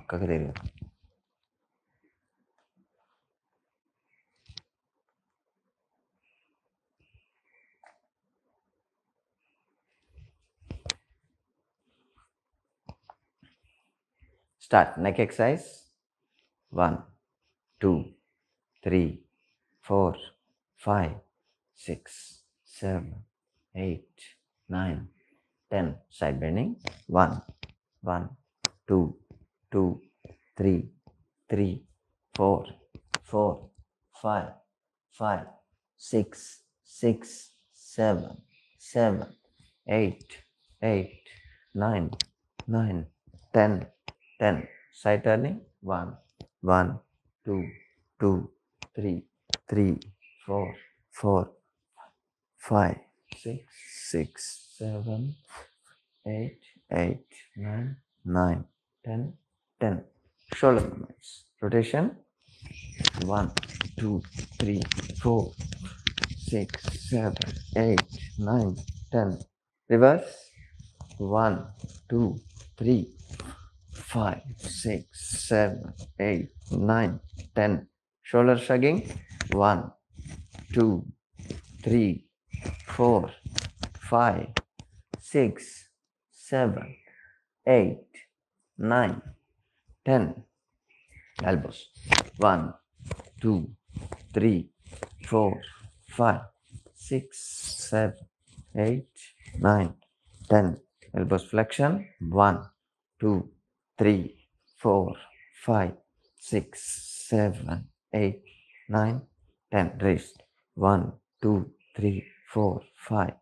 పక్కకు తిరుగు. Start. Neck exercise. 1 2 3 4 5 6 7 8 9 10. Side bending. 1 1 2 2 3 3 4 4 5 5 6 6 7 7 8 8 9 9 10 10. Side turning. 1 1 2 2 3 3 4 4 5 6 6 7 8 8 9 9 10 10. Shoulder movements. Rotation. 1 2 3 4 6 7 8 9 10. Reverse. 1 2 3 5 6 7 8 9 10. Shoulder shrugging. 1 2 3 4 5 6 7 8 9 10. Elbows. 1 2 3 4 5 6 7 8 9 10. Elbows flexion. 1 2 3 4 5 6 7 8 9 10. Wrist. 1 2 3 4 5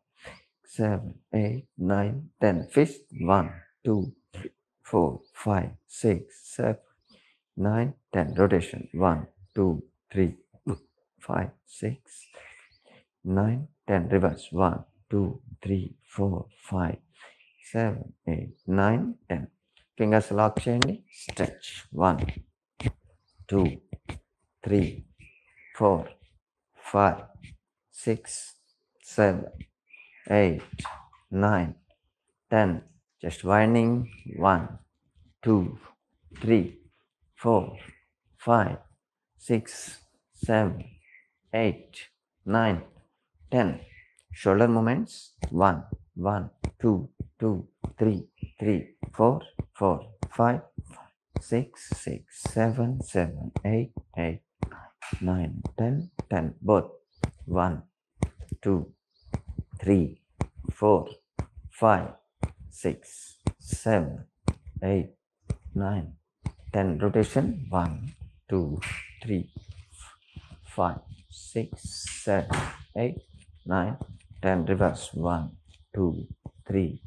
7 8 9 10. Fist. 1 2 3 4 5 6 7 9 10. Rotation. 1 2 3 5 6 9 10. Reverse. 1 2 3 4 5 7 8 9 10. Fingers lock చేయండి. Stretch. 1 2 3 4 5 6 7 8 9 10. Just winding. 1 2 3 4 5 6 7 8 9 10. Shoulder movements. 1 1 2 2 3 3 4 4 5 6 6 7 7 8 8 9 10 10. Both. 1 2 3 4 5 6 7 8 9 10. Rotation. 1 2 3 5 6 7 8 9 10. Reverse. 1 2 3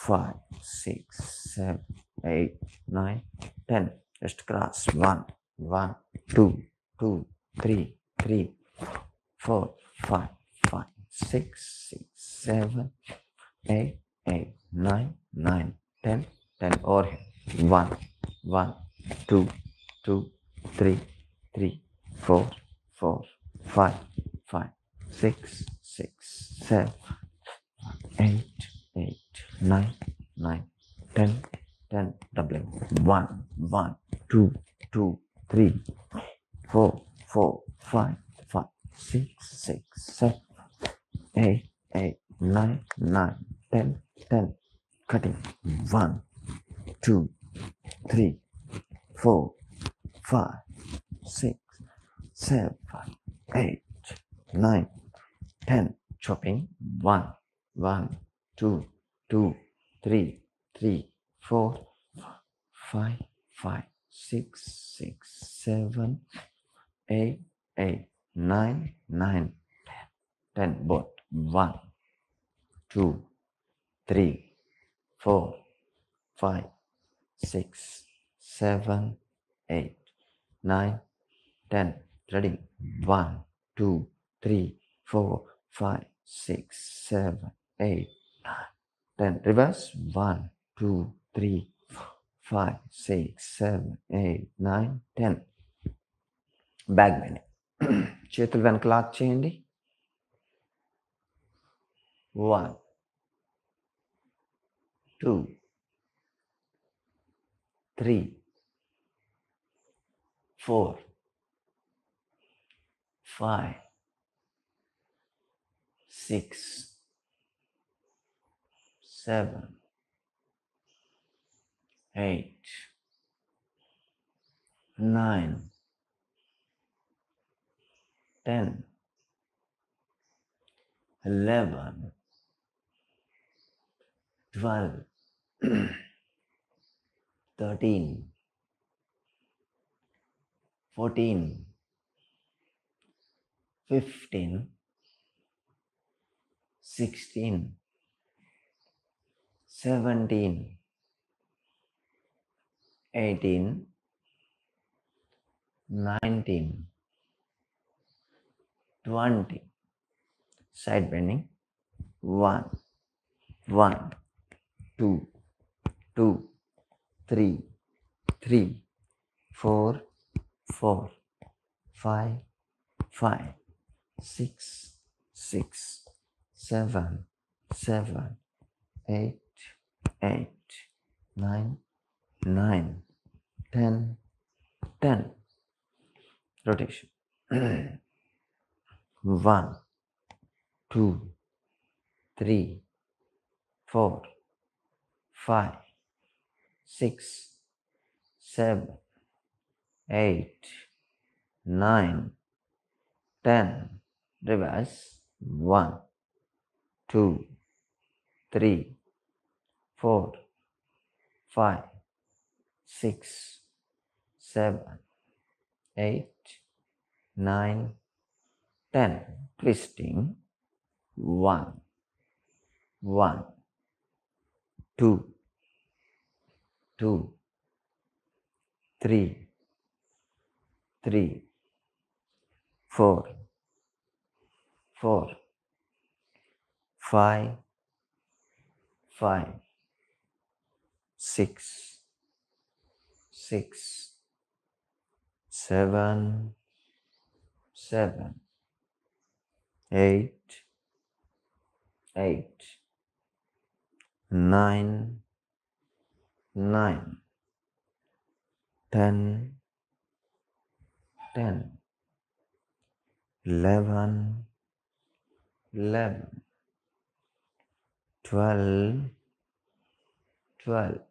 5 6 7 8 9 10. Just cross. 1 1 2 2 3 3 4 5 5 6 6 7 8 8 9 9 10 10. Overhead. 1 1 2 2 3 3 4 4 5 5 6 6 7 8 8 9 9 10 10. Doubling. 1 1 2 2 3 4 4 5 5 6 6 7 8 8 9 9 10 10. Cutting. 1 2 3 4 5 6 7 8 9 10. Chopping. 1 1 2 2 3 3 4 5 5 6 6 7 8 8 9 9 10. Both. 1 2 3 4 5 6 7 8 9 10. Ready. 1 2 3 4 5 6 7 8 9 10. Reverse. 1 2 3 5 6 7 8 9 10. Back bending. చేతులు వెనక lock చేయండి. 1 2 3 4, 5, 6, 7, 8, 9, 10, 11, 12, 13, 14, 15, 16, 17, 18, 19, 20. Side bending. 1, 1, 2, 2, 3, 3, 4, 4, 5, 5, 6, 6, 7, 7, 8, 8, 9, 9, 10, 10. Rotation. 1, 2, 3, 4, 5, 6, 7, 8, 9, 10. Reverse. 1, 2, 3, 4, 5, 6, 7, 8, 9, 10. Twisting. 1, 1, 2, 2, 3, 3, 4, 4, 5, 5, 6, 6, 7, 7, 8, 8, 9, 9, 10, 10, 11, 11, 12, 12,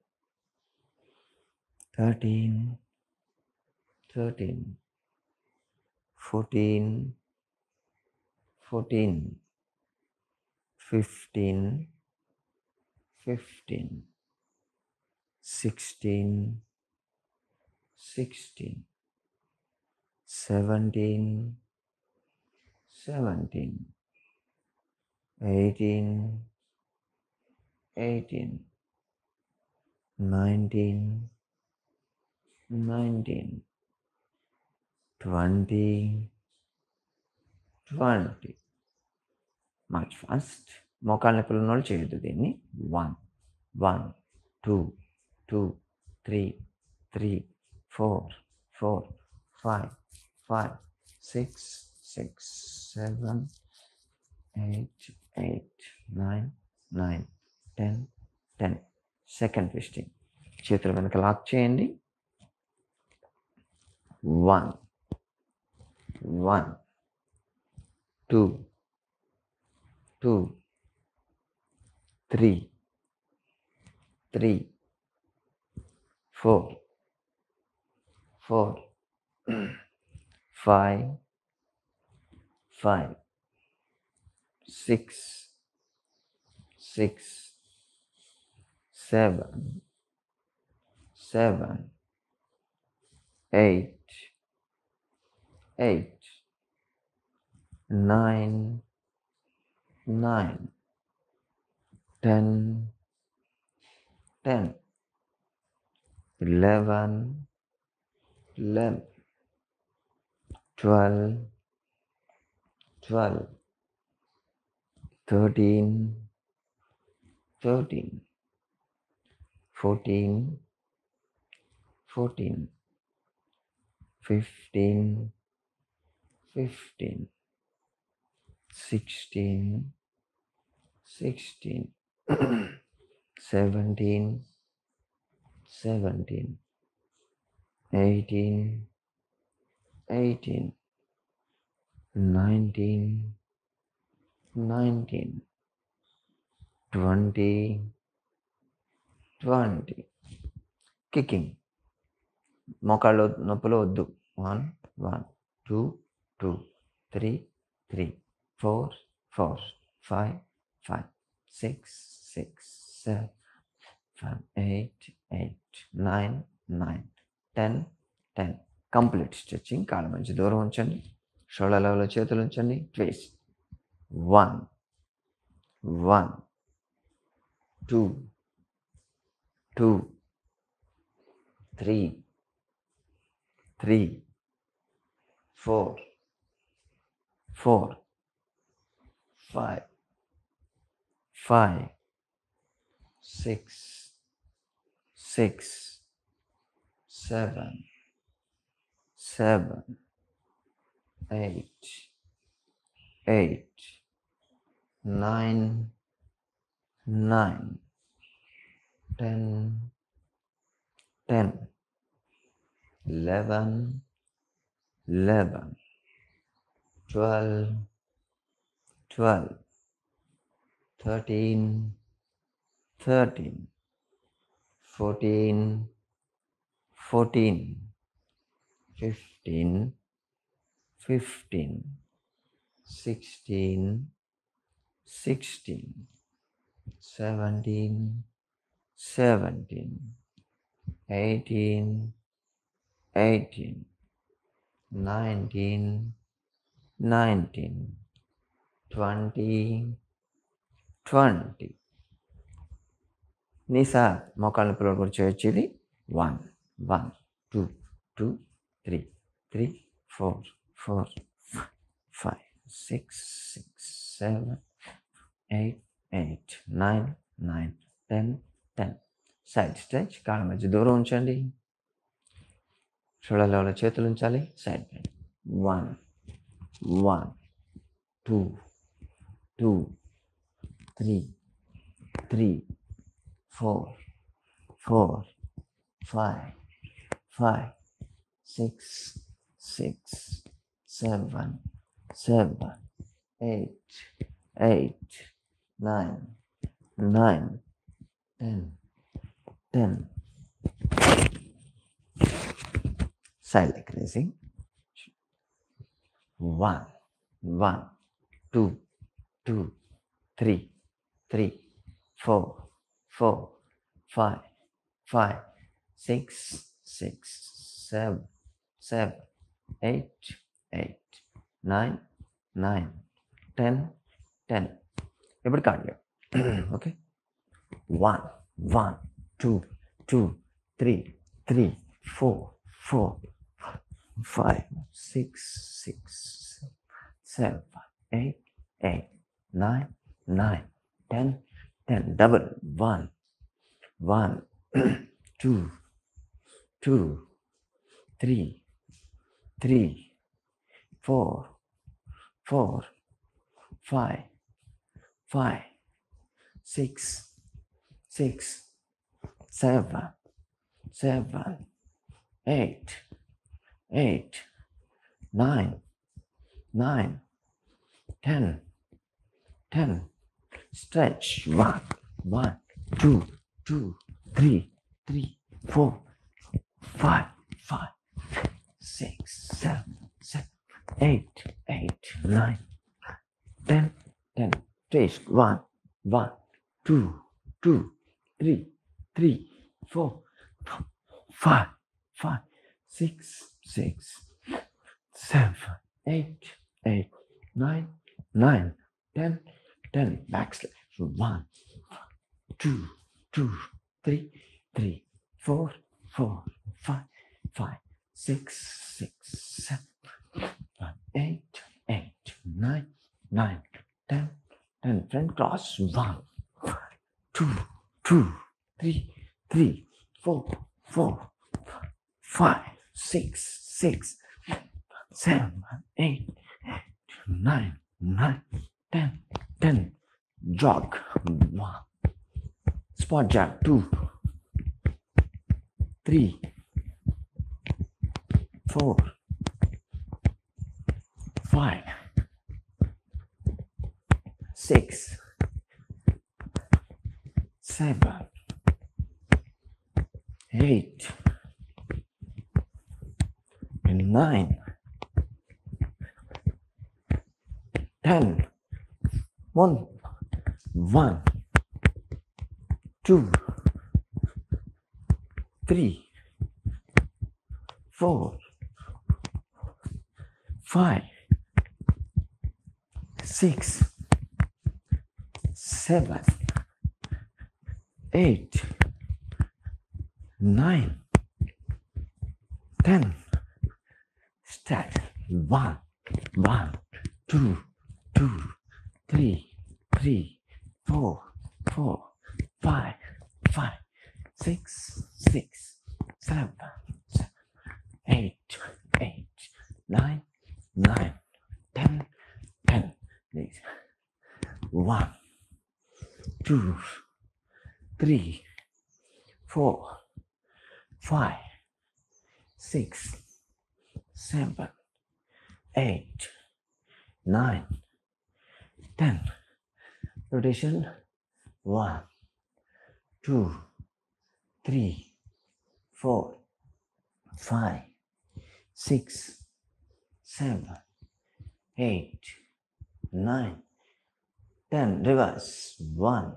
13, 13, 14, 14, 15, 15, 16, 16, 17, 17, 18, 18, 19, 19, 20, 20. March fast. మోకాళ్ళ నొప్పులు ఉన్న వాళ్ళు చేయొద్దు దీన్ని. 1, 1, 2, 2, 3, 3, 4, 4, 5, 5, 6, 6, 7, 8, 8, 9, 9, 10, 10. Second twisting. చేతుల వెనక లాక్ చేయండి. 1, 1, 2, 2, 3, 3, 4, 4, 5, 5, 6, 6, 7, 7, 8, 8, 9, 9, 10, 10, 11, 11, 12, 12, 13, 13, 14, 14, 15, 15, 16, 16, 17, 17, 18, 18, 19, 19, 20, 20. కికింగ్, మోకాళ్ళు నొప్పులు వద్దు. 1, 1, 2, 2, 3, 3, 4, 4, 5, 5, 6, 6, 7, 8, 8, 9, 9, 10, 10. Complete stretching. కాళ్ళ మధ్య దూరం ఉంచండి. షోల్డర్ లెవెల్లో చేతులు ఉంచండి. ట్విస్ట్. 1, 1, 2, 2, 3, 3, 4, 4, 5, 5, 6, 6, 7, 7, 8, 8, 9, 9, 10, 10, 11, 11, 12, 12, 13, 13, 14, 14, 15, 15, 16, 16, 17, 17, 18, 18, 19, 19, 20, 20. నీసా మోకాళ్ళ నొప్పులు కూడా చేయొచ్చు. ఇది 1, 1, 2, 2, 3, 3, 4, 4, 5, 6, 6, 7, 8, 8, 9, 9, 10, 10. Side stretch. కాళ్ళ మధ్య దూరం ఉంచండి. షోల్డర్ లెవెల్లో చేతులు ఉంచాలి. Side bend. 1, 1, 2, 2, 3, 3, 4, 4, 5, 5, 6, 6, 7, 7, 8, 8, 9, 9, 10, 10. Side leg raising. 1, 1, 2, 2, 3, 3, 4, 4, 5, 5, 6, 6, 7, 7, 8, 8, 9, 9, 10, 10. ఇప్పుడు cardio. Okay. 1, 1, 2, 2, 3, 3, 4, 4, 5, 6, 6, 7, 8, 8, 9, 9, 10, 10. Double. 1, 1, 2, 2, 3, 3, 4, 4, 5, 5, 6, 6, 7, 7, 8, 8, 9, 9, 10, 10. Stretch. 1, 1, 2, 2, 3, 3, 4, 5, 5, 6, 7, 7, 8, 8, 9, 10, 10. Twist. 1, 1, 2, 2, 3, 3, 4, 5, 5, 6, 6, 7, 8, 8, 9, 9, 10, 10. Backslide. 1, 2, 2, 3, 3, 4, 4, 5, 5, 6, 6, 7, 8, 8, 9, 9, 10, 10. Front cross. 1, 2, 2, 3, 3, 4, 4, 5, 6, 6, 7, 8, 9, 9, 10, 10. Jog. 1. Spot jab. 2, 3, 4, 6, 7, 8, 9, 10. 1, 2, 3, 4, 5, 6, 7, 8, 9, 10. Start. 1, 2, 3, 4, 5, 6, 7, 8, 9, 10. Next. 1, 2, 3, 4, 5, 6, 7, 8, 9, 10. Rotation. 1, 2, 3, 4, 5, 6, 7, 8, 9, 10. Reverse. 1,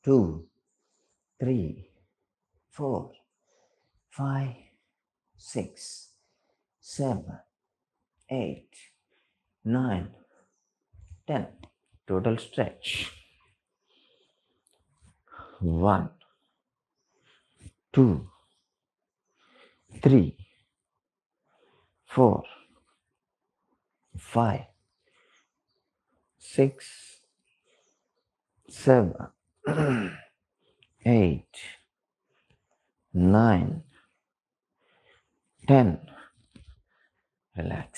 2, 3, 4, 5, 6, 7, 8, 9, 10. Total stretch. 1, 2, 3, 4, 5, 6, 7, 8, 9, 10. Relax.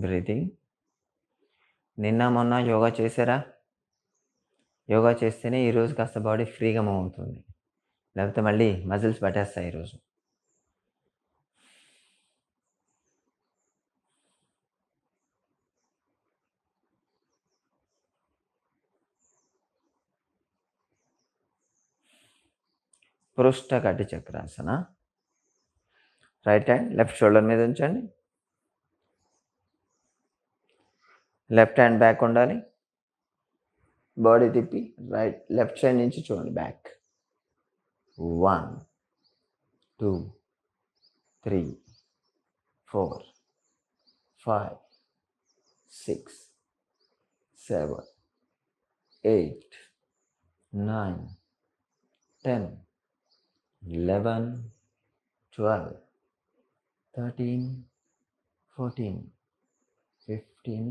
Breathing. నిన్న మొన్న యోగా చేశారా? యోగా చేస్తేనే ఈరోజు కాస్త బాడీ ఫ్రీగా మూవ్ అవుతుంది, లేకపోతే మళ్ళీ మజిల్స్ పట్టేస్తాయి ఈరోజు. పృష్ఠ కటి Chakrasana. Right hand left shoulder మీద ఉంచండి. లెఫ్ట్ హ్యాండ్ బ్యాక్ ఉండాలి. బాడీ తిప్పి లెఫ్ట్ సైడ్ నుంచి చూడండి బ్యాక్. 1, 2, 3, 4, 5, 6, 7, 8, 9, 10, 11, 12, 13, 14, 15,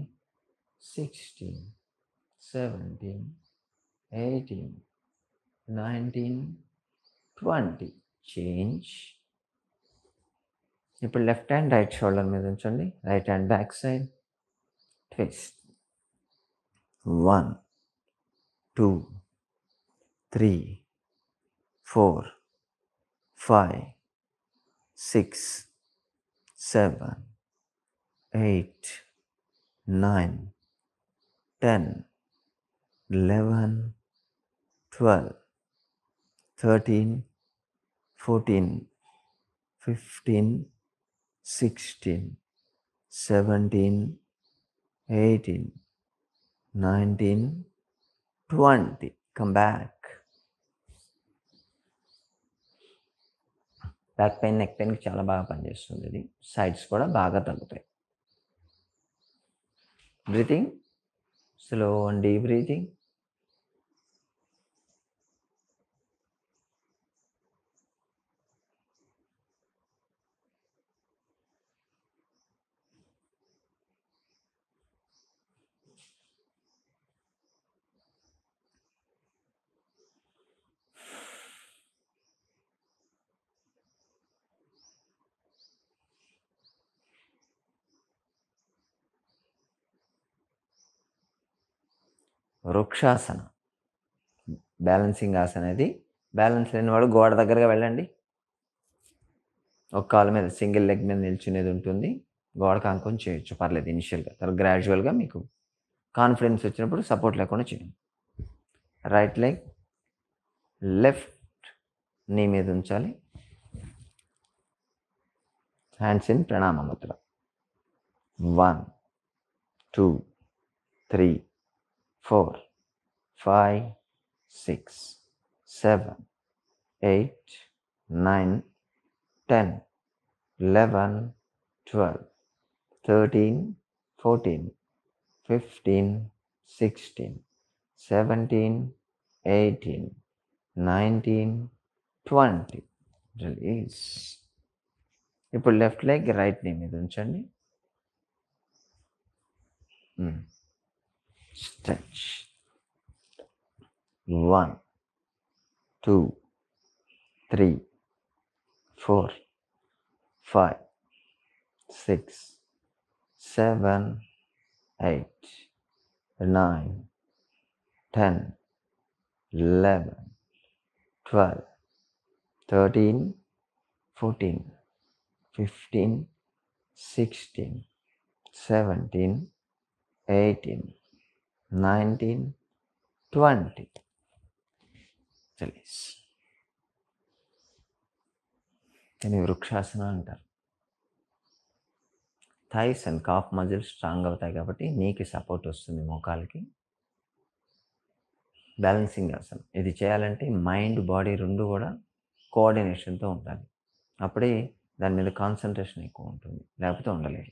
16, 17, 18, 19, 20. చేంజ్. ఇప్పుడు లెఫ్ట్ హ్యాండ్ రైట్ షోల్డర్ మీద ఉంచండి. Right hand back side twist. 1, 2, 3, 4, 5, 6, 7, 8, 9, 10, 11, 12, 13, 14, 15, 16, 17, 18, 19, 20. Come back. Back pain, neck పెయిన్కి చాలా బాగా పనిచేస్తుంది ఇది. సైడ్స్ కూడా బాగా తగ్గుతాయి. Breathing. Slow and deep breathing. Vrikshasana, balancing asana ఇది. బ్యాలెన్స్ లేని వాడు గోడ దగ్గరగా వెళ్ళండి. ఒక కాలు మీద సింగిల్ లెగ్ మీద నిల్చునేది ఉంటుంది. గోడకు ఆనుకొని చేయొచ్చు, పర్లేదు ఇనిషియల్గా. తర్వాత గ్రాడ్యువల్గా మీకు కాన్ఫిడెన్స్ వచ్చినప్పుడు సపోర్ట్ లేకుండా చేయండి. రైట్ లెగ్ లెఫ్ట్ నీ మీద ఉంచాలి. Hands in ప్రణామ Mudra. 1 2 3 4 5 6 7 8 9 10 11 12 13 14 15 16 17 18 19 20. రిలీజ్. ఇప్పుడు లెఫ్ట్ లెగ్ రైట్ నీ మీద ఉంచండి. స్ట్రెచ్. 1 2 3 4 5 6 7 8 9 10 11 12 13 14 15 16 17 18 19 20. రిలీజ్. దీన్ని వృక్షాసన అంటారు. Thighs and calf muscles strong అవుతాయి కాబట్టి నీకు సపోర్ట్ వస్తుంది మోకాలకి. బ్యాలెన్సింగ్ ఆసనం ఇది చేయాలంటే మైండ్ బాడీ రెండు కూడా కోఆర్డినేషన్తో ఉండాలి. అప్పుడే దాని మీద కాన్సన్ట్రేషన్ ఎక్కువ ఉంటుంది, లేకపోతే ఉండలేదు.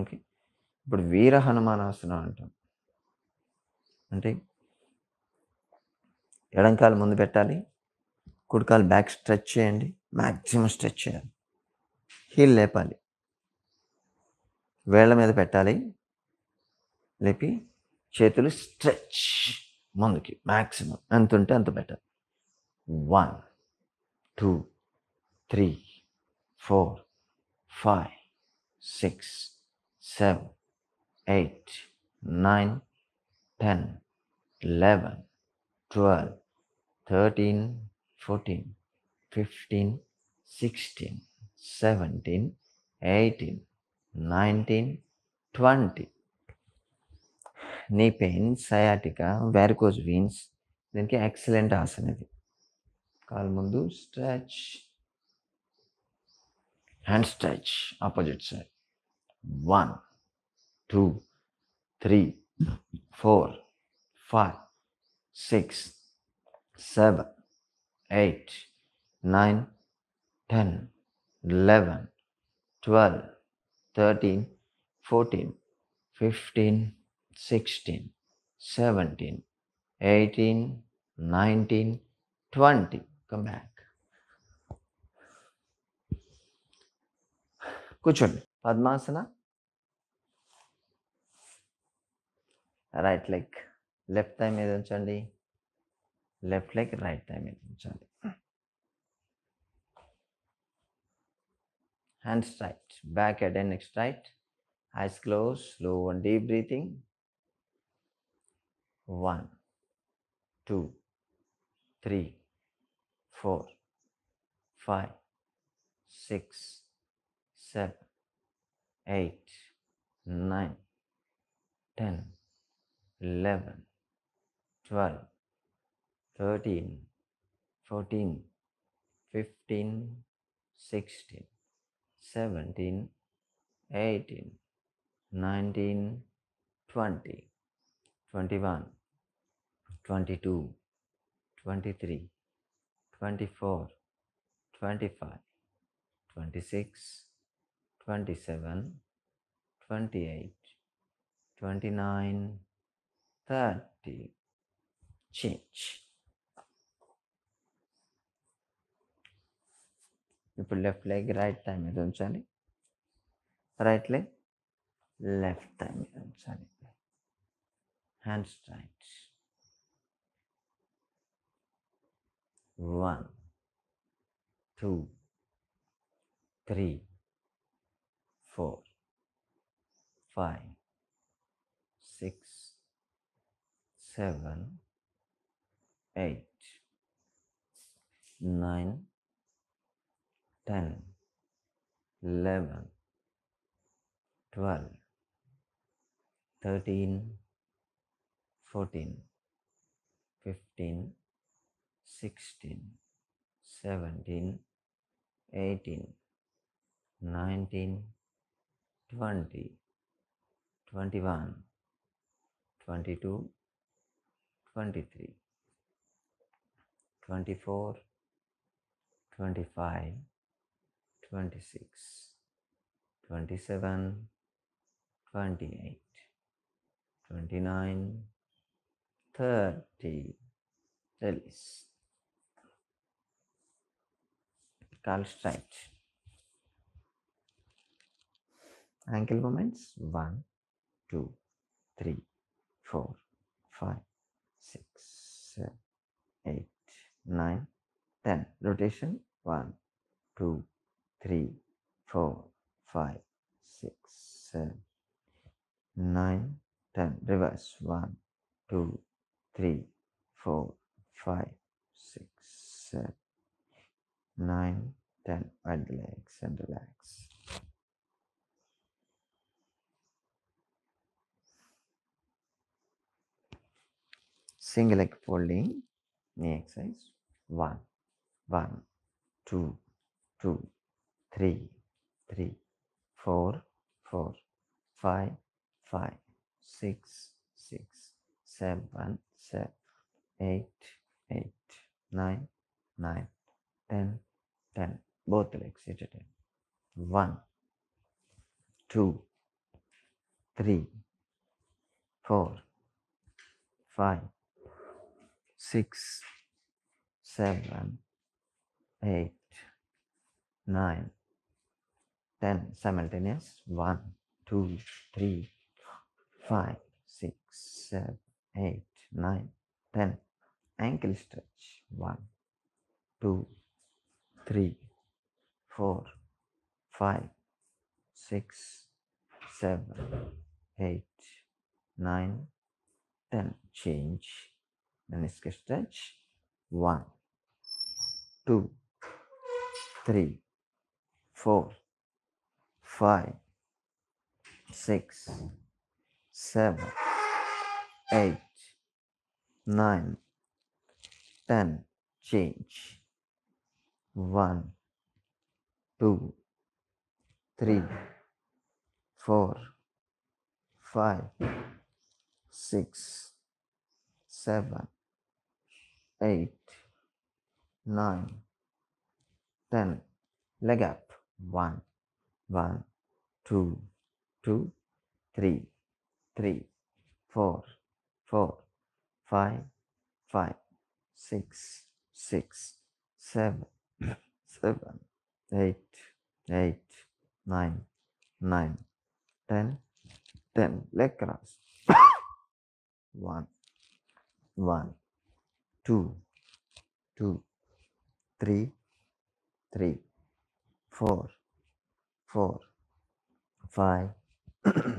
ఓకే. ఇప్పుడు వీర హనుమానాసనం అంటాం. అంటే ఎడంకాలు ముందు పెట్టాలి, కుడికాలు బ్యాక్ స్ట్రెచ్ చేయండి, మ్యాక్సిమం స్ట్రెచ్ చేయాలి. హీల్ లేపాలి, వేళ్ళ మీద పెట్టాలి, లేపి చేతులు స్ట్రెచ్ ముందుకి మ్యాక్సిమం ఎంత ఉంటే అంత పెట్టాలి. 1 2 3 4 5 6 7 8 9 10 11 12 13 14 15 16 17 18 19 20. Knee pain, sciatica, varicose veins, దీనికి ఎక్సలెంట్ ఆసన ఇది. కాలు ముందు stretch, hand stretch opposite side. 1 2 3 4 5 6 7 8 9 10 11 12 13 14 15 16 17 18 19 20. Come back. కూర్చోండి. Padmasana. Right leg left thigh మీద ఉంచండి, లెఫ్ట్ లెగ్ రైట్ థై మీద ఉంచండి. Hands straight, back head and neck straight, eyes close, slow and deep breathing. 1 2 3 4 5 6 7 8 9 10 11 12 13 14 15 16 17 18 19 20 21 22 23 24 25 26 27 28 29 30. Change. ఇప్పుడు లెఫ్ట్ లెగ్ రైట్ థై మీద ఉంచాలి, right leg left thigh మీద ఉంచాలి. Hand straight. 1 2 3 4 5 6 7, 8, 9, 10, 11, 12, 13, 14, 15, 16, 17, 18, 19, 20, 21, 22, 23, 24, 25, 26, 27, 28, 29, 30. Release. Calf straight. Ankle movements 1, 2, 3, 4, 5, 6, 7, 8, 9, 10. Rotation 1, 2, 3, 4, 5, 6, 7, 9, 10. Reverse 1, 2, 3, 4, 5, 6, 7, 9, 10. Wide the legs and relax. Single leg folding knee exercise 1, 1, 2, 2, 3, 3, 4, 4, 5, 5, 6, 6, 7, 7, 8, 8, 9, 9, 10, 10. Both legs at a time. 1, 2, 3, 4, 5, 6, 7, 8, 9, 10. Simultaneous. 1, 2, 3, 5, 6, 7, 8, 9, 10. Ankle stretch. 1, 2, 3, 4, 5, 6, 7, 8, 9, 10. Change. Meniscus stretch. 1, 2, 3, 4, 5, 6, 7, 8, 9, 10. Change. 1, 2, 3, 4, 5, 6, 7, 8, 9, 10. Leg up. 1, 1, 2, 2, 3, 3, 4, 4, 5, 5, 6, 6, 7, 7, 8, 8, 9, 9, 10, 10. Leg cross. 1, 1, 2, 2, 3, 3, 4, 4, 5,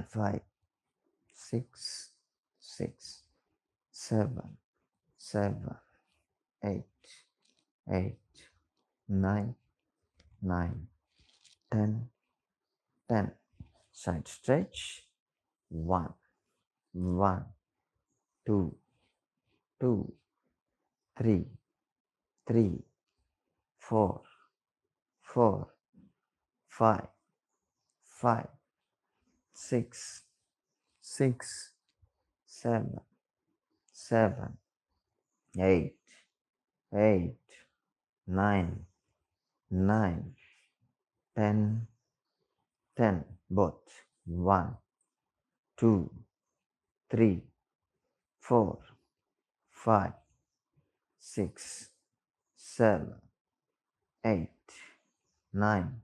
5, 6, 6, 7, 7, 8, 8, 9, 9, 10, 10. Side stretch. 1, 1, 2, 2, 3, 3, 4, 4, 5, 5, 6, 6, 7, 7, 8, 8, 9, 9, 10, 10. Both. 1, 2, 3, 4, 5, 6, 7, 8, 9,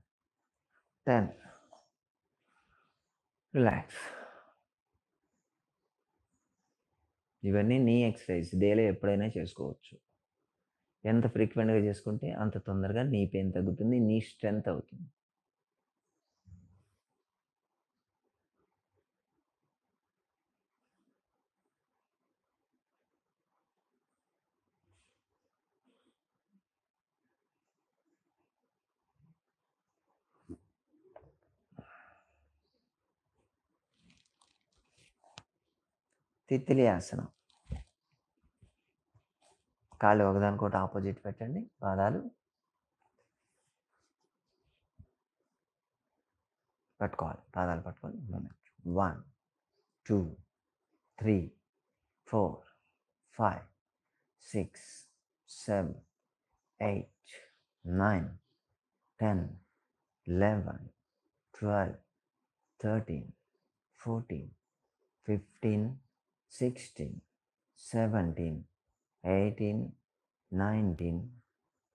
10. Relax. ఇవన్నీ నీ exercise. Daily ఎప్పుడైనా చేసుకోవచ్చు. ఎంత ఫ్రీక్వెంట్గా చేసుకుంటే అంత తొందరగా knee pain తగ్గుతుంది, నీ స్ట్రెంగ్త్ అవుతుంది. తిత్తిలి ఆసనం. కాళ్ళు ఒకదానికొకటి ఆపోజిట్ పెట్టండి. పాదాలు పట్టుకోవాలి. పాదాలు పట్టుకొని 1 2 3 4 5 6 7 8 9 10 11 12 13 14 15 16 17 18 19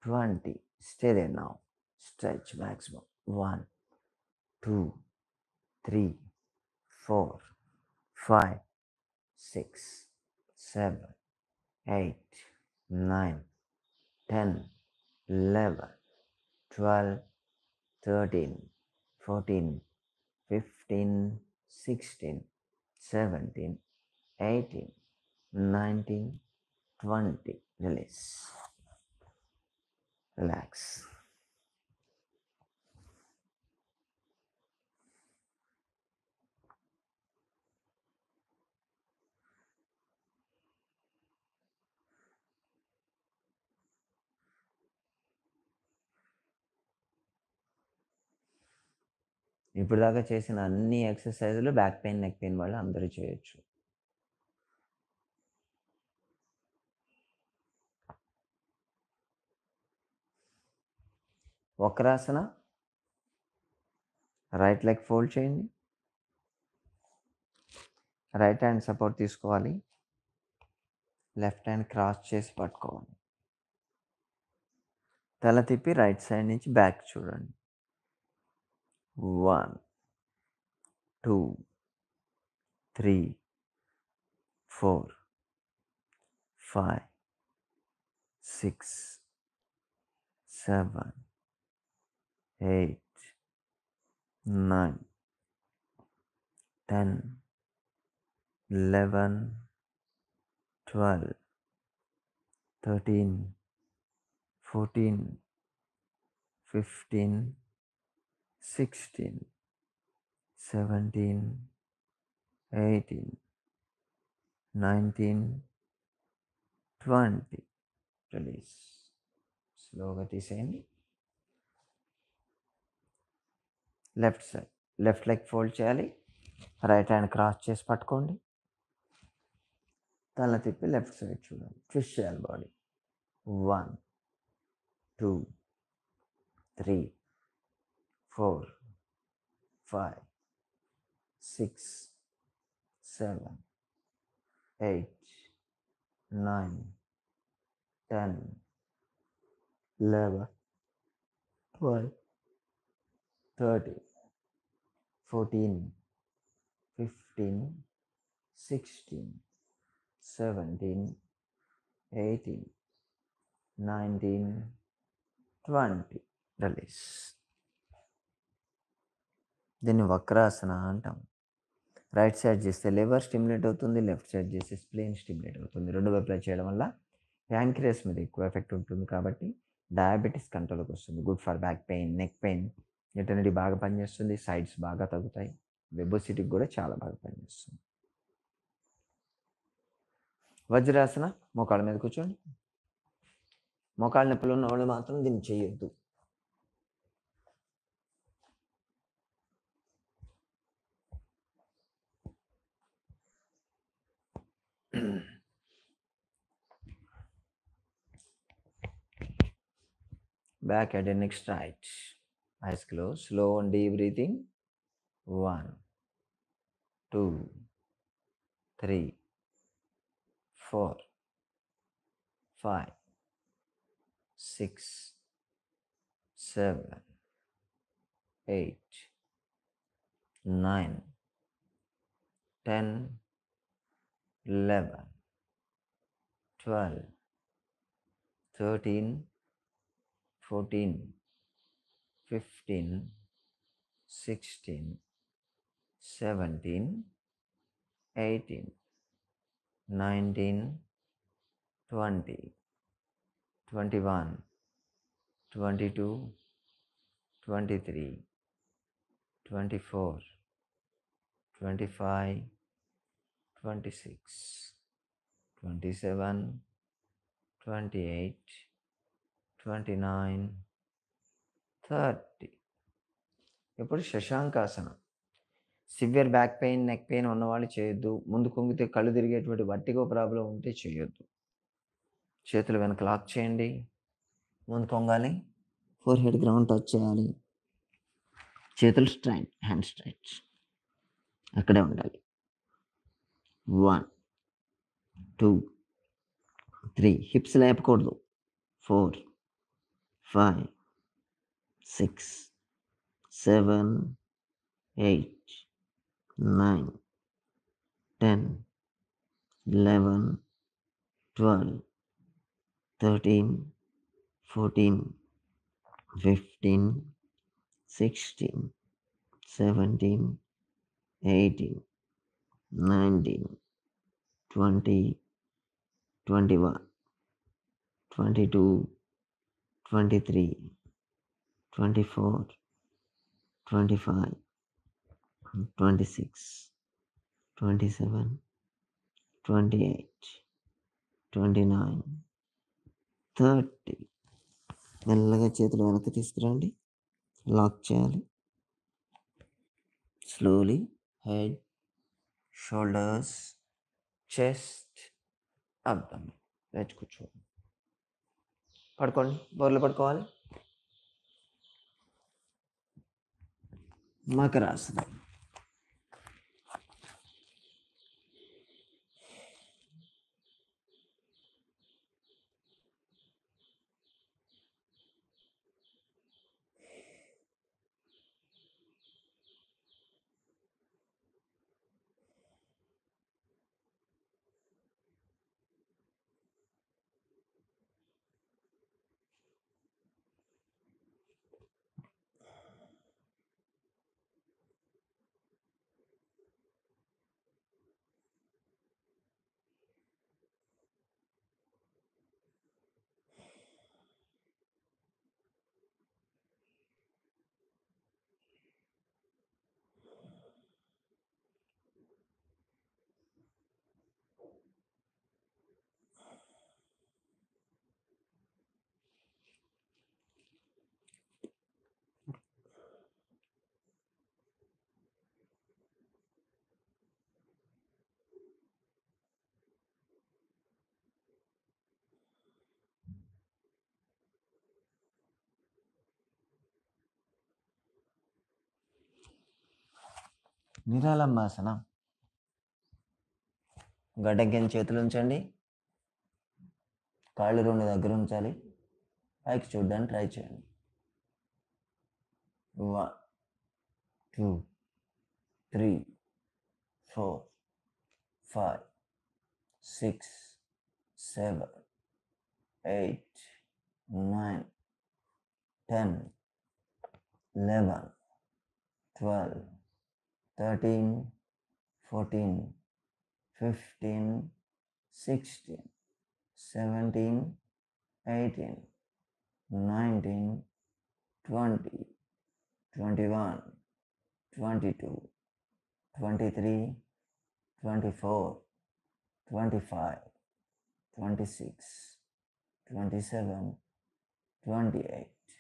20. Stay there now. Stretch maximum. 1 2 3 4 5 6 7 8 9 10 11 12 13 14 15 16 17 18 19 20. Release. Relax. ఇప్పుడు దాకా చేసిన అన్ని ఎక్సర్సైజులు బ్యాక్ పెయిన్, నెక్ పెయిన్ వాళ్ళు అందరూ చేయొచ్చు. వక్రాసన. రైట్ లెగ్ ఫోల్డ్ చేయండి. రైట్ హ్యాండ్ సపోర్ట్ తీసుకోవాలి. లెఫ్ట్ హ్యాండ్ క్రాస్ చేసి పట్టుకోవాలి. తల తిప్పి రైట్ సైడ్ నుంచి బ్యాక్ చూడండి. 1 2 3 4 5 6 7 8 9 10 11 12 13 14 15 16 17 18 19 20. రిలీజ్. స్లోగా తీసేయండి. Left side left leg fold చేయాలి. రైట్ హ్యాండ్ క్రాస్ చేసి పట్టుకోండి. తల తిప్పి లెఫ్ట్ సైడ్ చూడండి. ట్విస్ట్ చేయాలి బాడీ. 1 2 3 4 5 6 7 8 9 10 11 12 13 14 15 16 17 18 19 20. రిలీజ్. దీన్ని వక్రాసన అంటాం. రైట్ సైడ్ చేస్తే లివర్ స్టిమ్యులేట్ అవుతుంది. లెఫ్ట్ సైడ్ చేస్తే స్ప్లీన్ స్టిమ్యులేట్ అవుతుంది. రెండు వైపులా చేయడం వల్ల ప్యాంక్రియాస్ మీద ఎక్కువ ఎఫెక్ట్ ఉంటుంది. కాబట్టి డయాబెటీస్ కంట్రోల్కి వస్తుంది. Good for back pain, neck pain, eternity బాగా పనిచేస్తుంది. సైడ్స్ బాగా తగ్గుతాయి. వెబోసిటీకి కూడా చాలా బాగా పనిచేస్తుంది. వజ్రాసన. మోకాళ్ళ మీద కూర్చోండి. మోకాళ్ళ నొప్పులు ఉన్న వాళ్ళు మాత్రం దీన్ని చేయొద్దు. Back head and neck straight. Eyes closed. Slow and deep breathing. 1 2 3 4 5 6 7 8 9 10 11 12 13 14 15 16 17 18 19 20 21 22 23 24 25 26, 27, 28, 29, 30. ఇప్పుడు శశాంకాసనం. Severe back pain, neck pain ఉన్నవాళ్ళు చేయొద్దు. ముందు కుంగితే కళ్ళు తిరిగేటువంటి వర్టిగో ప్రాబ్లం ఉంటే చేయొద్దు. చేతులు వెనక లాక్ చేయండి. ముందు కొంగాలి. ఫోర్ హెడ్ గ్రౌండ్ టచ్ చేయాలి. చేతులు స్ట్రైట్, హ్యాండ్ స్ట్రైట్, అక్కడే ఉండాలి. 1, 2, 3, హిప్స్ లేపకూడదు. 4, 5, 6, 7, 8, 9, 10, 11, 12, 13, 14, 15, 16, 17, 18, 19, 20, 21, 22, 23, 24, 25, 26, 27, 28, 29, 30. మెల్లగా చేతులు వెనక్కి తీసుకురండి. లాక్ చేయాలి. Slowly head, shoulders, chest, abdomen. లేచి కూర్చోండి. పడుకోండి. బోర్లో పడుకోవాలి. మకరాసనం. నిరాళంబాసనం. గడ్డం కింద చేతులు ఉంచండి. కాళ్ళు 2 దగ్గర ఉంచాలి. పైకి చూడడానికి ట్రై చేయండి. 1, 2, 3, 4, 5, 6, 7, 8, 9, 10, 11, 12, 13, 14, 15, 16, 17, 18, 19, 20, 21, 22, 23, 24, 25, 26, 27, 28,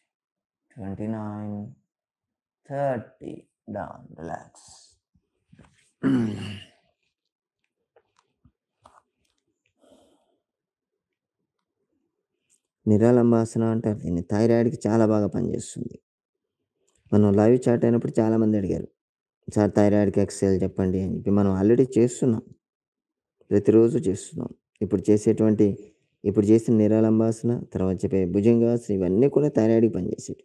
29, 30. Down, relax. నిరాళంబాసన అంటారు దీన్ని. థైరాయిడ్కి చాలా బాగా పనిచేస్తుంది. మనం లైవ్ చాట్ అయినప్పుడు చాలామంది అడిగారు, సార్ థైరాయిడ్కి ఎక్సర్సైజ్ చెప్పండి అని చెప్పి. మనం ఆల్రెడీ చేస్తున్నాం, ప్రతిరోజు చేస్తున్నాం. ఇప్పుడు చేసిన నిరాళంబాసన, తర్వాత చెప్పే భుజంగాసన, ఇవన్నీ కూడా థైరాయిడ్కి పనిచేసేవి.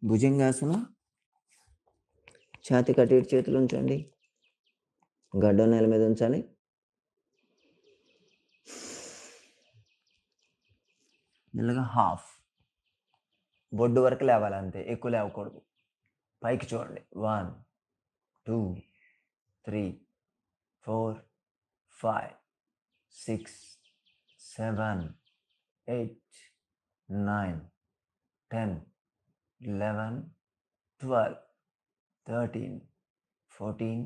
భుజంగాసన. ఛాతి కట్టి చేతులు ఉంచండి. గడ్డ నేల మీద ఉంచాలి. మెల్లగా హాఫ్ బొడ్డు వరకు లేవాలి, అంతే, ఎక్కువ లేవకూడదు. పైకి చూడండి. 1 2 3 4 5 6 7 8 9 10 11 12 13 14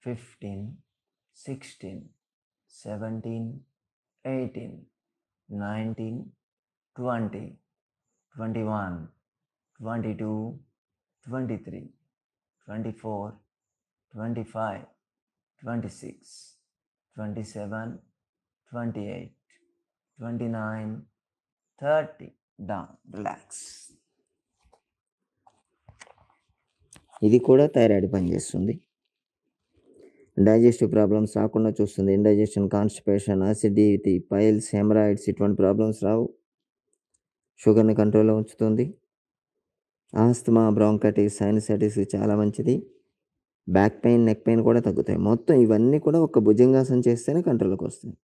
15 16 17 18 19 20 21 22 23 24 25 26 27 28 29 30. Down, relax. ఇది కూడా థైరాయిడ్ పనిచేస్తుంది. డైజెస్టివ్ ప్రాబ్లమ్స్ రాకుండా చూస్తుంది. Indigestion, constipation, acidity, piles, haemorrhoids ఇటువంటి ప్రాబ్లమ్స్ రావు. షుగర్ని కంట్రోల్లో ఉంచుతుంది. ఆస్తమా, బ్రాంకైటిస్, సైనసైటిస్ చాలా మంచిది. బ్యాక్ పెయిన్, నెక్ పెయిన్ కూడా తగ్గుతాయి. మొత్తం ఇవన్నీ కూడా ఒక భుజంగాసనం చేస్తేనే కంట్రోల్లోకి వస్తాయి.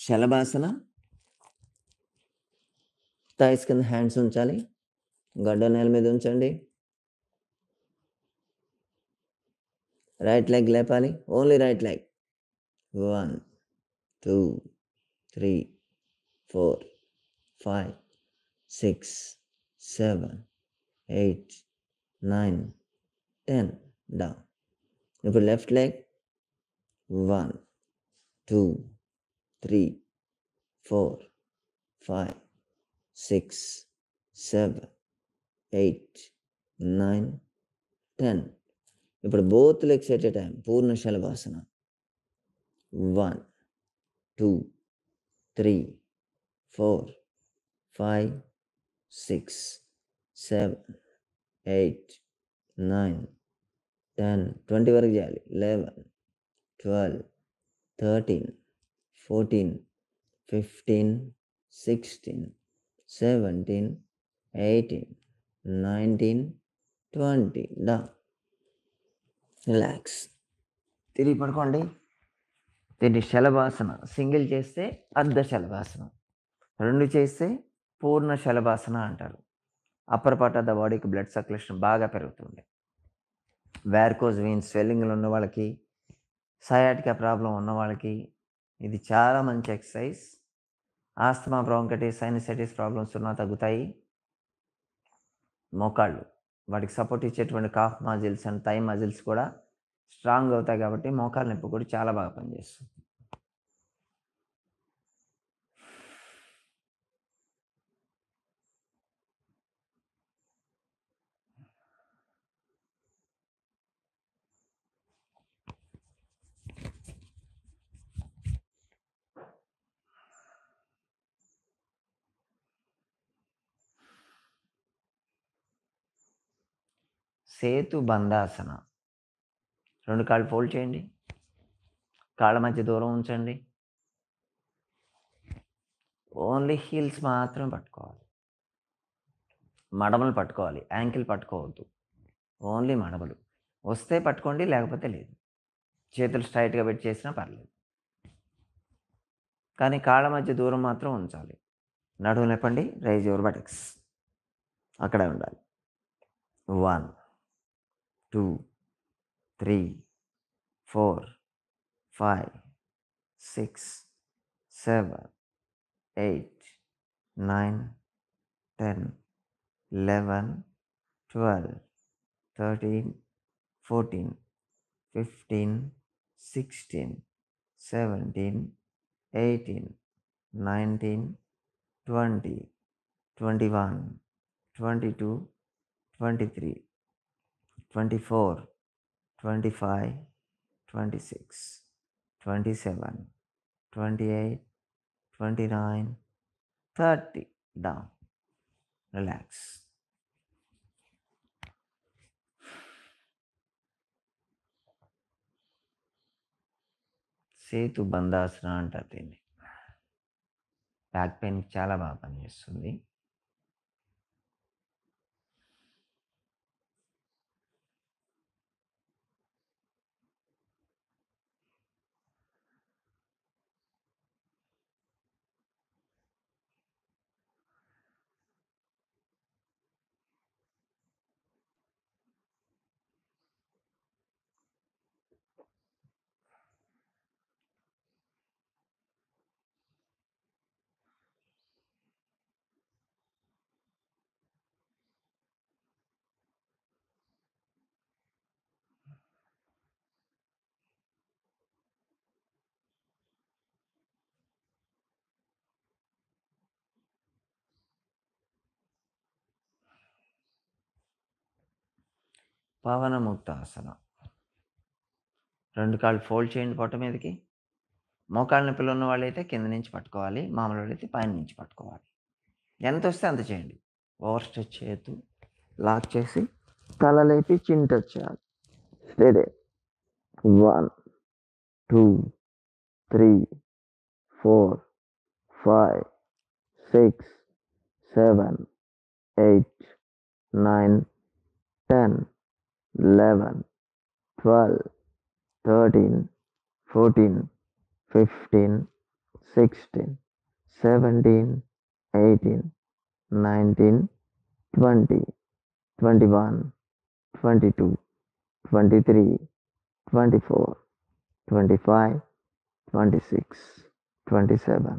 శలభాసన. థైస్ కింద హ్యాండ్స్ ఉంచాలి. గడ్డ నేల మీద ఉంచండి. రైట్ లెగ్ లేపాలి. Only right leg. 1 2 3 4 5 6 7 8 9 10. డౌన్. ఇప్పుడు లెఫ్ట్ లెగ్. 1 2 3 4 5 6 7 8 9 10. ఇప్పుడు both legs at a time. పూర్ణ శలభాసన. 1 2 3 4 5 6 7 8 9 10. 20 వరకు చేయాలి. 11 12 13 14 15 16 17 18 19 20. Down, relax. తిరిగి పడుకోండి. దీన్ని శలభాసన. సింగిల్ చేస్తే అర్ధ శలభాసనం, 2 చేస్తే పూర్ణ శలభాసన అంటారు. అప్పర్ పార్ట్ ఆఫ్ ద బాడీకి బ్లడ్ సర్క్యులేషన్ బాగా పెరుగుతుంది. వ్యారికోజ్ వెయిన్స్ స్వెల్లింగ్లు ఉన్న వాళ్ళకి, సయాటికా ప్రాబ్లం ఉన్న వాళ్ళకి ఇది చాలా మంచి exercise. Asthma, bronchitis, sinusitis problems ఉన్నా తగ్గుతాయి. మోకాళ్ళు, వాటికి సపోర్ట్ ఇచ్చేటువంటి calf muscles and thigh muscles కూడా స్ట్రాంగ్ అవుతాయి కాబట్టి మోకాళ్ళ నొప్పి కూడా చాలా బాగా పనిచేస్తుంది. సేతు బంధాసన. 2 కాళ్ళు ఫోల్డ్ చేయండి. కాళ్ళ మధ్య దూరం ఉంచండి. ఓన్లీ హీల్స్ మాత్రం పట్టుకోవాలి. మడమలు పట్టుకోవాలి, యాంకిల్ పట్టుకోవద్దు. ఓన్లీ మడమలు. వస్తే పట్టుకోండి, లేకపోతే లేదు. చేతులు స్ట్రైట్గా పెట్టి చేసినా పర్లేదు, కానీ కాళ్ళ మధ్య దూరం మాత్రం ఉంచాలి. నడుము లేపండి. Rise your buttocks. అక్కడే ఉండాలి. 1 2 3 4 5 6 7 8 9 10 11 12 13 14 15 16 17 18 19 20 21 22, 23, 24, 25, 26, 27, 28, 29, 30. Down. Relax. సేతు బంధాసన అంటారు దీన్ని. బ్యాక్ పెయిన్కి చాలా బాగా పనిచేస్తుంది. పవనముక్తాసన. 2 కాళ్ళు ఫోల్డ్ చేయండి పొట్ట మీదకి. మోకాళ్ళ నొప్పులు ఉన్న వాళ్ళైతే కింద నుంచి పట్టుకోవాలి, మామూలు వాళ్ళైతే పైన నుంచి పట్టుకోవాలి. ఎంత వస్తే అంత చేయండి. ఓవర్ స్ట్రెచ్ చేయొద్దు. లాక్ చేసి తల లేపి చిన్ టచ్ చేయాలి. స్టేడే. 1, 2, 3, 4, 5, 6, 7, 8, 9, 10, 11, 12, 13, 14, 15, 16, 17, 18, 19, 20, 21, 22, 23, 24, 25, 26, 27,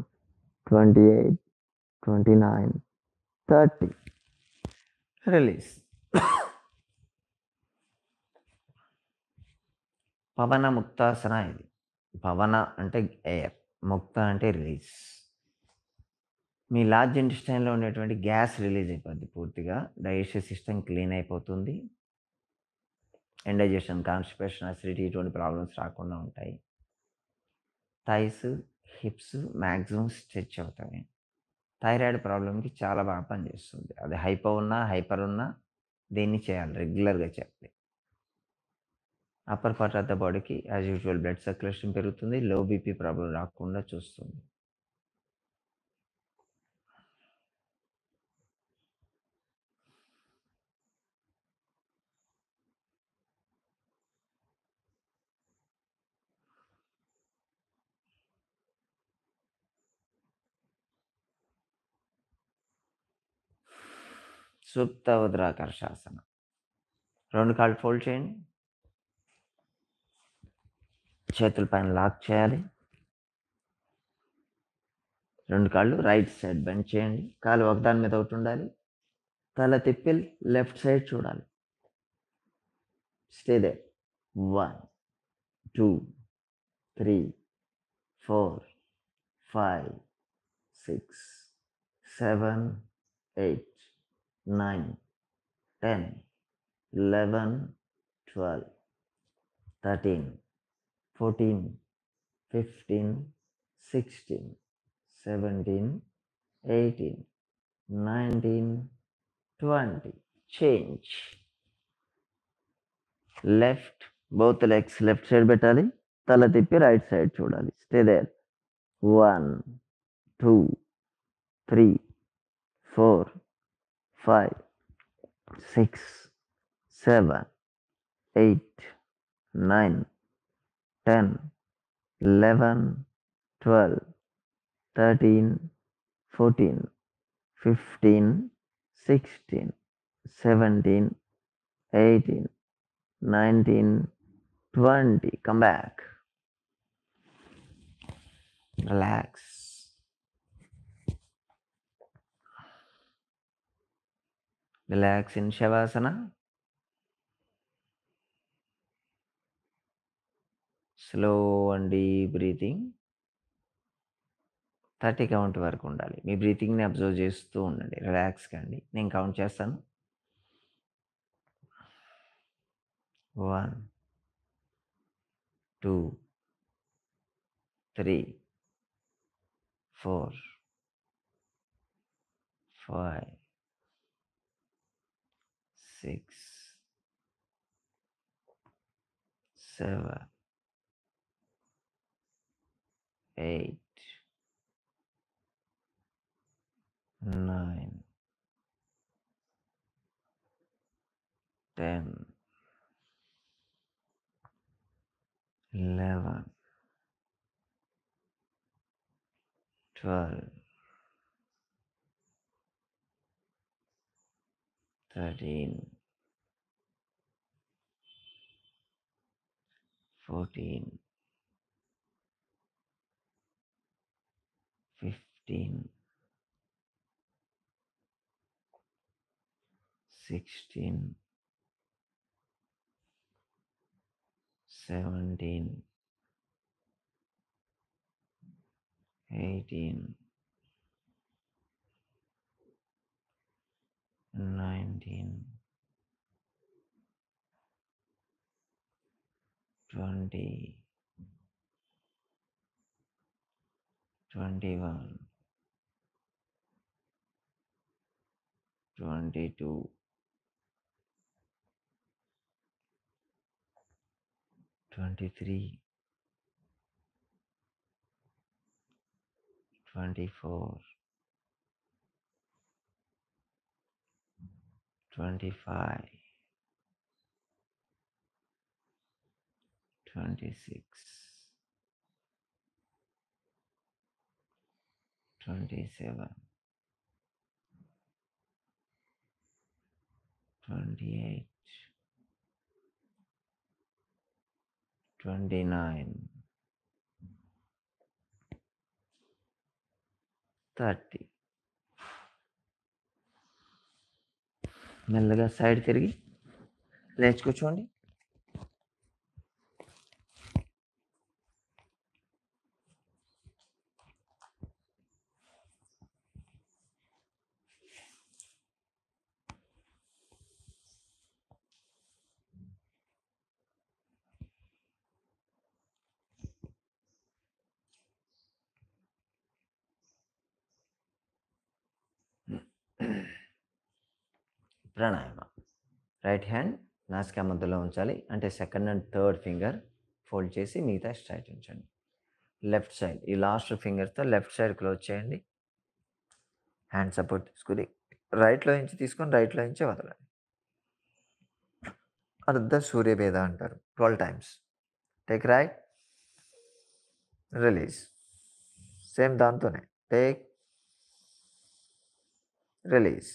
28, 29, 30. రిలీజ్. పవన ముక్తాసన ఇది. పవన అంటే ఎయిర్, ముక్త అంటే రిలీజ్. మీ లార్జ్ ఇంటెస్టైన్లో ఉండేటువంటి గ్యాస్ రిలీజ్ అయిపోద్ది పూర్తిగా. డైజెస్టివ్ సిస్టమ్ క్లీన్ అయిపోతుంది. ఇండైజెషన్, కాన్స్టిపేషన్, అసిడిటీ ఇటువంటి ప్రాబ్లమ్స్ రాకుండా ఉంటాయి. థైస్, హిప్స్ మ్యాక్సిమం స్ట్రెచ్ అవుతాయి. థైరాయిడ్ ప్రాబ్లంకి చాలా బాగా పనిచేస్తుంది. అది హైపో ఉన్నా హైపర్ ఉన్నా దీన్ని చేయాలి, రెగ్యులర్గా చేయాలి. అప్పర్ పార్ట్ ఆఫ్ ద బాడీకి యాజ్ యూజువల్ బ్లడ్ సర్క్యులేషన్ పెరుగుతుంది. లో బీపీ ప్రాబ్లం రాకుండా చూస్తుంది. సుప్త ఉద్రాకర్షాసన. 2 కాళ్ళు ఫోల్డ్ చేయండి. చేతుల పైన లాక్ చేయాలి. 2 కాళ్ళు రైట్ సైడ్ బెండ్ చేయండి. కాలు ఒకదాని మీద ఒకటి ఉండాలి. తల తిప్పి లెఫ్ట్ సైడ్ చూడాలి. Stay they. 1, 2, 3, 4, 5, 6, 7, 8, 9, 10, 11, 12, 13, 14, 15, 16, 17, 18, 19, 20. Change. Left, both legs left side పెట్టాలి. తల తిప్పి రైట్ సైడ్ చూడాలి. Stay there. 1, 2, 3, 4, 5, 6, 7, 8, 9, 10, 11, 12, 13, 14, 15, 16, 17, 18, 19, 20. Come back. Relax. Relax in Shavasana. Slow and deep breathing. 30 count వరకు ఉండాలి. మీ బ్రీతింగ్‌ని అబ్జర్వ్ చేస్తూ ఉండండి. రిలాక్స్ కండి. నేను కౌంట్ చేస్తాను. 1, 2, 3, 4, 5, 6, 7, 8, 9, 10, 11, 12, 13, 14, 15, 16, 17, 18, 19, 20, 21, 22, 23, 24, 25, 26, 27, 28, 29, 30. మెల్లగా సైడ్ తిరిగి లేచి కూర్చోండి. ప్రాణాయామ. రైట్ హ్యాండ్ నాసికా మధ్యలో ఉంచాలి. అంటే second and third finger fold చేసి మిగతా స్ట్రైట్ ఉంచండి. లెఫ్ట్ సైడ్ ఈ లాస్ట్ ఫింగర్తో లెఫ్ట్ సైడ్ క్లోజ్ చేయండి. హ్యాండ్ సపోర్ట్ తీసుకుని రైట్లో నుంచి తీసుకొని రైట్లో నుంచి వదలండి. అర్ధ సూర్యభేద అంటారు. 12 times. Take right, release. Same దాంతోనే take, release,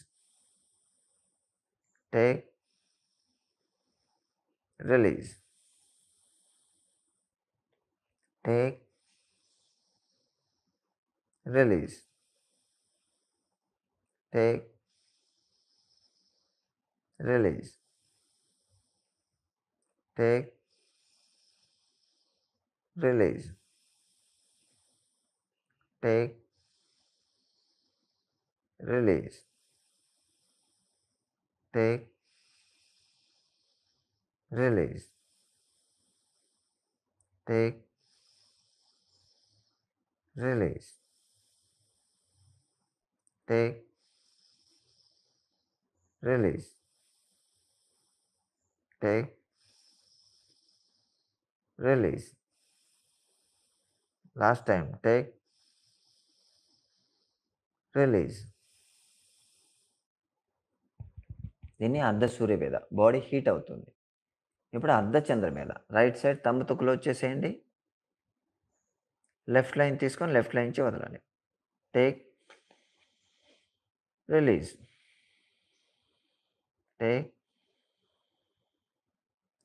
take, release, take, release, take, release, take, release, take, release, take, release, take, release, take, release, take, release. Last time take, release. దీన్ని Ardha Suryabheda. Body heat అవుతుంది. ఇప్పుడు అర్ధ చంద్రమేళ. Right side తమ్ముతో close చేసేయండి. Left line తీసుకొని left line నుంచి వదలండి. Take, release, take,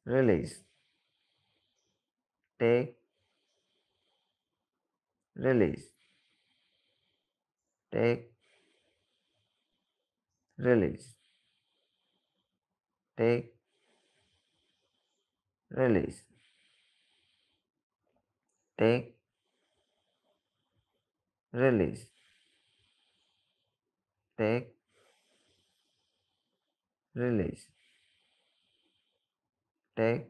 release, take, release, take, release, take, release, take, release, take, release, take,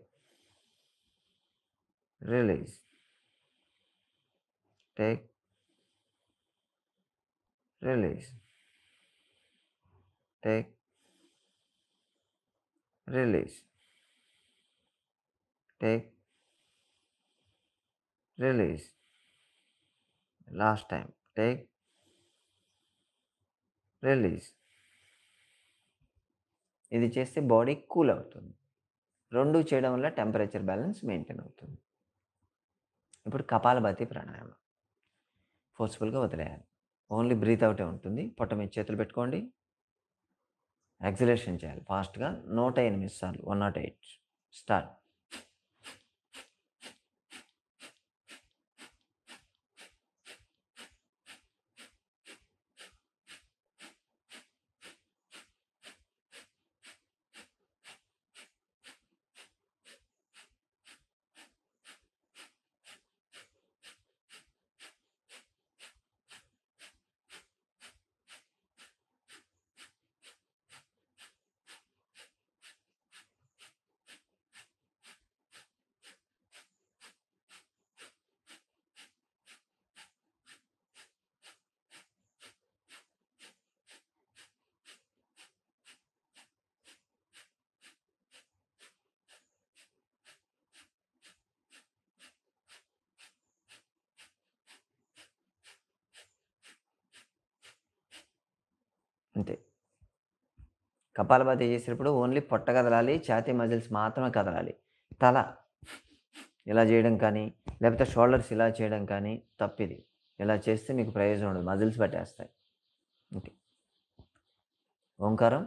release, take, release, take, release, take, release. Last time, take, release. ఇది చేస్తే body cool అవుతుంది. 2 చేయడం వల్ల temperature balance maintain అవుతుంది. ఇప్పుడు కపాలభాతి ప్రాణాయామం. ఫోర్స్‌ఫుల్‌గా వదిలేయాలి. Only breath అవుటే ఉంటుంది. పొట్ట మీద చేతులు పెట్టుకోండి. ఎక్సలేషన్ చేయాలి ఫాస్ట్‌గా 108 సార్లు. 108 స్టార్ట్. అంతే. కపాలభాతి చేసేటప్పుడు ఓన్లీ పొట్ట కదలాలి. ఛాతీ మజిల్స్ మాత్రమే కదలాలి. తల ఇలా చేయడం కానీ, లేకపోతే షోల్డర్స్ ఇలా చేయడం కానీ తప్పిది. ఇలా చేస్తే మీకు ప్రయోజనం ఉండదు. మజిల్స్ పట్టేస్తాయి. Okay. Omkaram.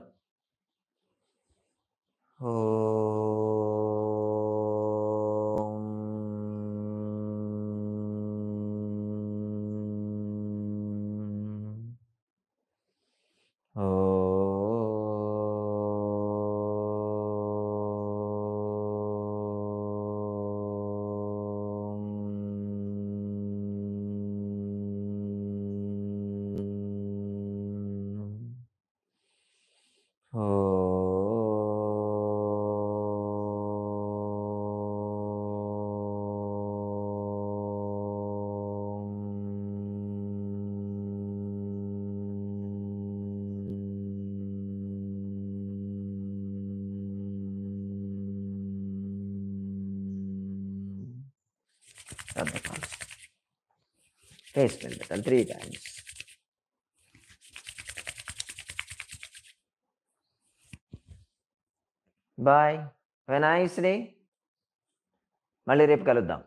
Taste it 3 times. Bye. Have a nice day. మళ్ళీ రేపు కలుద్దాం.